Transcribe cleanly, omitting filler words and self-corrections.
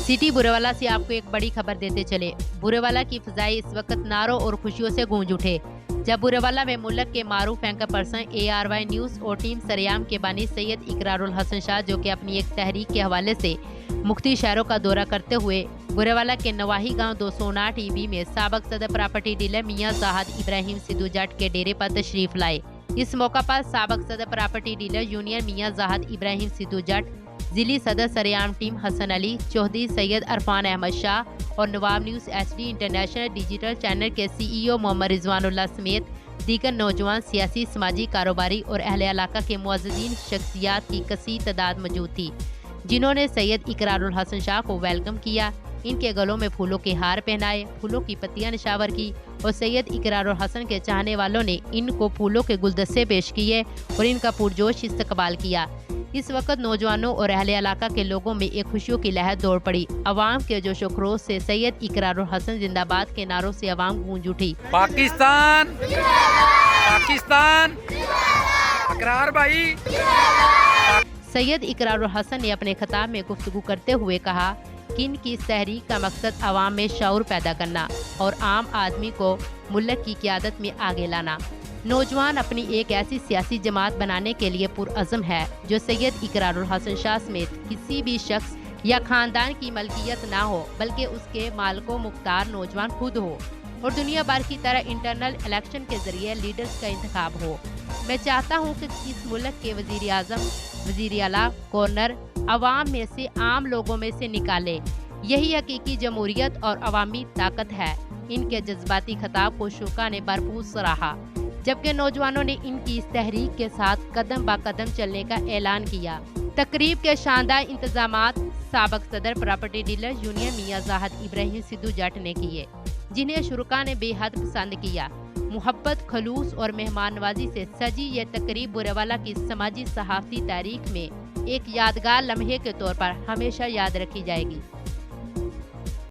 City Burewala से आपको एक बड़ी खबर देते चले। बुरेवाला की फिजाई इस वक्त नारों और खुशियों से गूंज उठे जब बुरेवाला में मुल्क के मारूफ एंकर पर्सन ARY न्यूज़ और टीम सरेआम के बानी सैयद इकरारुल हसन शाह, जो कि अपनी एक तहरीक के हवाले से मुख्ती शहरों का दौरा करते हुए बुरेवाला के नवाही गांव 259 EB में साबक सदर प्रॉपर्टी डीलर मियां ज़ाहिद इब्राहिम सिद्धू जट के डेरे पर तशरीफ लाए। इस मौका पर साबक सदर प्रॉपर्टी डीलर यूनियन मियां ज़ाहिद इब्राहिम सिद्धू जट, जिली सदर सरेआम टीम हसन अली चौधरी, सैयद अरफान अहमद शाह और Nawab news HD international digital channel के CEO मोहम्मद रिजवानुल्लाह समेत दीगर नौजवान, सियासी, समाजी, कारोबारी और अहले इलाका के मुअज़्ज़िज़ीन शख्सियात की कसीर तादाद मौजूद थी, जिन्होंने सैयद इकरारुल हसन शाह को वेलकम किया। इनके गलों में फूलों के हार पहनाए, फूलों की पत्तियां निशावर की और सैयद इकरारुल हसन के चाहने वालों ने इनको फूलों के गुलदस्ते पेश किए और इनका पुरजोश इस्तकबाल किया। इस वक्त नौजवानों और अहले इलाका के लोगों में एक खुशियों की लहर दौड़ पड़ी। अवाम के जोशो खरोश से सैयद इकरारुल हसन जिंदाबाद के नारों से अवाम गूंज उठी। पाकिस्तान पाकिस्तान इकरार भाई। सैयद इकरारुल हसन ने अपने खिताब में गुफ्तगू करते हुए कहा कि इनकी इस तहरीक का मकसद अवाम में शऊर पैदा करना और आम आदमी को मुल्क की क़यादत में आगे लाना। नौजवान अपनी एक ऐसी सियासी जमात बनाने के लिए पुरअज़म है जो सैयद इकरारुल हसन शाह समेत किसी भी शख्स या खानदान की मलकियत ना हो, बल्कि उसके मालिको मुख्तार नौजवान खुद हो और दुनिया भर की तरह इंटरनल इलेक्शन के जरिए लीडर्स का इंतखाब हो। मैं चाहता हूँ कि इस मुल्क के वज़ीर आज़म, वज़ीर आला, गवर्नर अवाम में से, आम लोगों में से निकाले। यही हकीकी जमहूरियत और अवामी ताकत है। इनके जज्बाती खिताब को शुरा ने भरपूर सराहा, जबकि नौजवानों ने इनकी इस तहरीक के साथ कदम ब कदम चलने का ऐलान किया। तकरीब के शानदार इंतजामात साबक सदर प्रॉपर्टी डीलर यूनियन मियां ज़ाहिद इब्राहिम सिद्धू जट ने किए, जिन्हें शुरा ने बेहद पसंद किया। मुहब्बत, खलूस और मेहमान नवाजी से सजी ये तकरीब बुरेवाला की समाजी सहाफ़ती तारीख में एक यादगार लम्हे के तौर पर हमेशा याद रखी जाएगी।